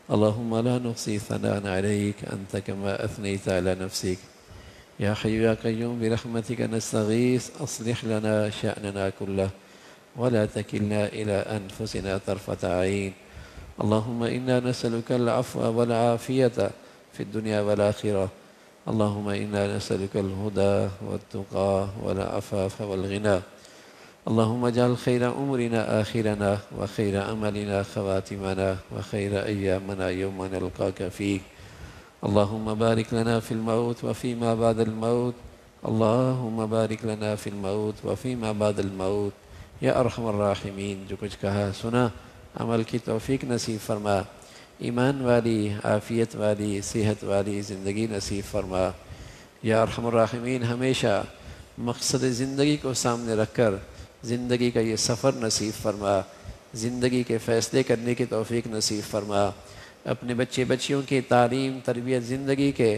اللهم لا نحصي ثناء عليك أنت كما أثنيت على نفسك يا حي يا قيوم برحمتك نستغيث أصلح لنا شأننا كله ولا تكلنا إلى أنفسنا طرفة عين اللهم إنا نسألك العفو والعافية في الدنيا والآخرة اللهم إنا نسألك الهدى والتقى والعفاف والغنى اللهم اجعل خير أمرنا آخرنا وخير أملنا خواتمنا وخير أيامنا يوم نلقاك فيه اللهم بارك لنا في الموت وفيما بعد الموت اللهم بارك لنا في الموت وفيما بعد الموت یا ارحم الراحمین جو کچھ کہا سنا عمل کی توفیق نصیب فرما ایمان والی عافیت والی صحت والی زندگی نصیب فرما یا ارحم الراحمین ہمیشہ مقصد زندگی کو سامنے رکھ کر زندگی کا یہ سفر نصیب فرما زندگی کے فیصلے کرنے کی توفیق نصیب فرما اپنے بچے بچیوں کی تعلیم تربیت زندگی کے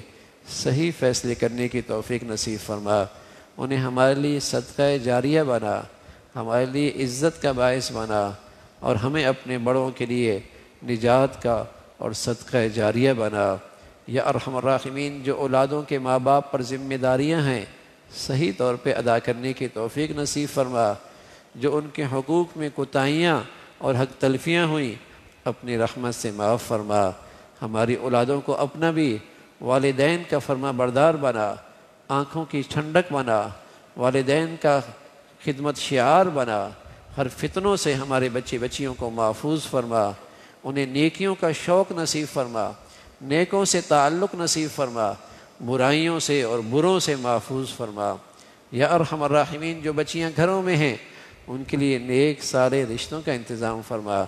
صحیح فیصلے کرنے کی توفیق نصیب فرما انہیں ہمارے لیے صدقہ جاریہ بنا ہمارے لیے عزت کا باعث بنا اور ہمیں اپنے بڑوں کے لیے نجات کا اور صدقہ جاریہ بنا یا ارحم الراحمین جو اولادوں کے ماں باپ پر ذمہ داریاں ہیں صحیح طور پہ ادا کرنے کی توفیق نصیب فرما جو ان کے حقوق میں کوتاہیاں اور حق تلفیاں ہوئیں اپنی رحمت سے معاف فرما ہماری اولادوں کو اپنا بھی والدین کا فرما بردار بنا آنکھوں کی ٹھنڈک بنا والدین کا خدمت شعار بنا ہر فتنوں سے ہمارے بچے بچیوں کو محفوظ فرما انہیں نیکیوں کا شوق نصیب فرما نیکوں سے تعلق نصیب فرما برائیوں سے اور بروں سے محفوظ فرما یا ارحم الراحمین جو بچیاں گھروں میں ہیں ان کے لیے نیک سارے رشتوں کا انتظام فرما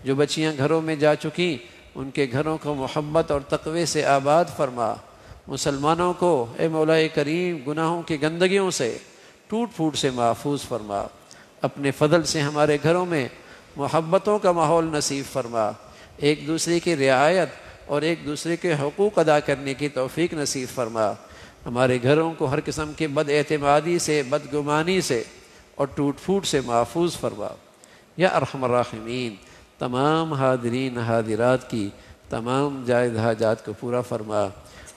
جو بچیاں گھروں میں جا چکی ان کے گھروں کو محبت اور تقوی سے آباد فرما مسلمانوں کو اے مولا کریم گناہوں کی گندگیوں سے ٹوٹ پھوٹ سے محفوظ فرما اپنے فضل سے ہمارے گھروں میں محبتوں کا ماحول نصیب فرما ایک دوسرے کی رعایت اور ایک دوسرے کے حقوق ادا کرنے کی توفیق نصیب فرما ہمارے گھروں کو ہر قسم کے بد اعتمادی سے بدگمانی سے اور ٹوٹ پھوٹ سے محفوظ فرما یا ارحم الراحمین تمام حاضرین حاضرات کی تمام جائز حاجات کو پورا فرما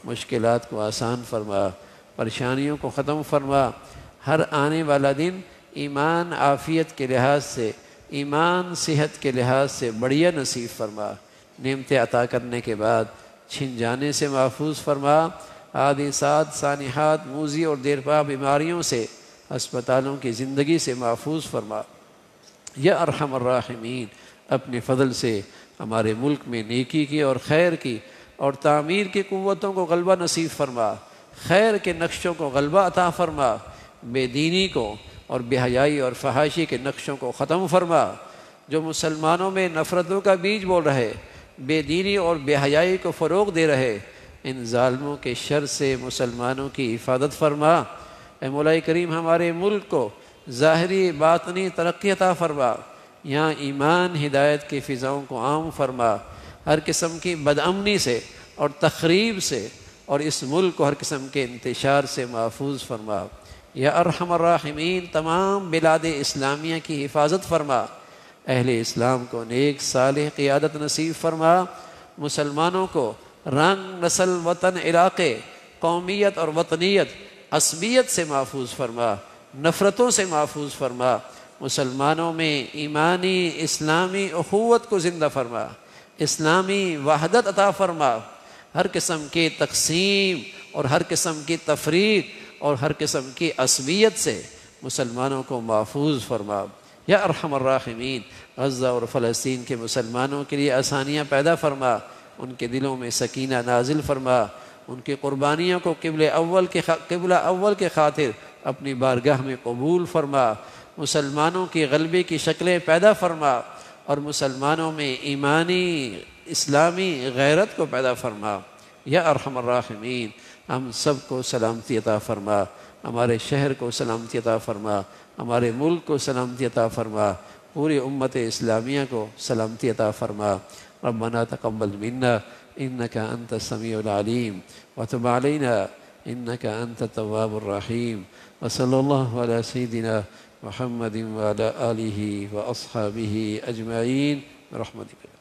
مشکلات کو آسان فرما پریشانیوں کو ختم فرما ہر آنے والا دن ایمان عافیت کے لحاظ سے ایمان صحت کے لحاظ سے بڑھیا نصیب فرما نعمتیں عطا کرنے کے بعد چھن جانے سے محفوظ فرما حادثات سانحات موذی اور دیرپا بیماریوں سے ہسپتالوں کی زندگی سے محفوظ فرما یا ارحم الراحمین اپنے فضل سے ہمارے ملک میں نیکی کی اور خیر کی اور تعمیر کی قوتوں کو غلبہ نصیب فرما خیر کے نقشوں کو غلبہ عطا فرما بے دینی کو اور بے حیائی اور فحاشی کے نقشوں کو ختم فرما جو مسلمانوں میں نفرتوں کا بیج بول رہے بے دینی اور بے حیائی کو فروغ دے رہے ان ظالموں کے شر سے مسلمانوں کی حفاظت فرما اے مولا کریم ہمارے ملک کو ظاہری باطنی ترقی عطا فرما یہاں ایمان ہدایت کی فضاؤں کو عام فرما ہر قسم کی بدامنی سے اور تخریب سے اور اس ملک کو ہر قسم کے انتشار سے محفوظ فرما یا ارحم الراحمین تمام بلاد اسلامیہ کی حفاظت فرما اہل اسلام کو نیک صالح قیادت نصیب فرما مسلمانوں کو رنگ نسل وطن علاقے قومیت اور وطنیت عصبیت سے محفوظ فرما نفرتوں سے محفوظ فرما مسلمانوں میں ایمانی اسلامی اخوت کو زندہ فرما اسلامی وحدت عطا فرما ہر قسم کی تقسیم اور ہر قسم کی تفریق اور ہر قسم کی عصبیت سے مسلمانوں کو محفوظ فرما یا ارحم الراحمین غزہ اور فلسطین کے مسلمانوں کے لیے آسانیاں پیدا فرما ان کے دلوں میں سکینہ نازل فرما ان کی قربانیوں کو قبلہ اول کے خاطر اپنی بارگاہ میں قبول فرما مسلمانوں کی غلبے کی شکلیں پیدا فرما اور مسلمانوں میں ایمانی اسلامی غیرت کو پیدا فرما یا ارحم الراحمین ہم سب کو سلامتی عطا فرما ہمارے شہر کو سلامتی عطا فرما ہمارے ملک کو سلامتی عطا فرما پوری امت اسلامیہ کو سلامتی عطا فرما ربنا تقبل منا انك انت السميع العليم وتب علينا انك انت التواب الرحيم وصلى الله على سيدنا محمد وعلى آله وأصحابه أجمعين برحمتك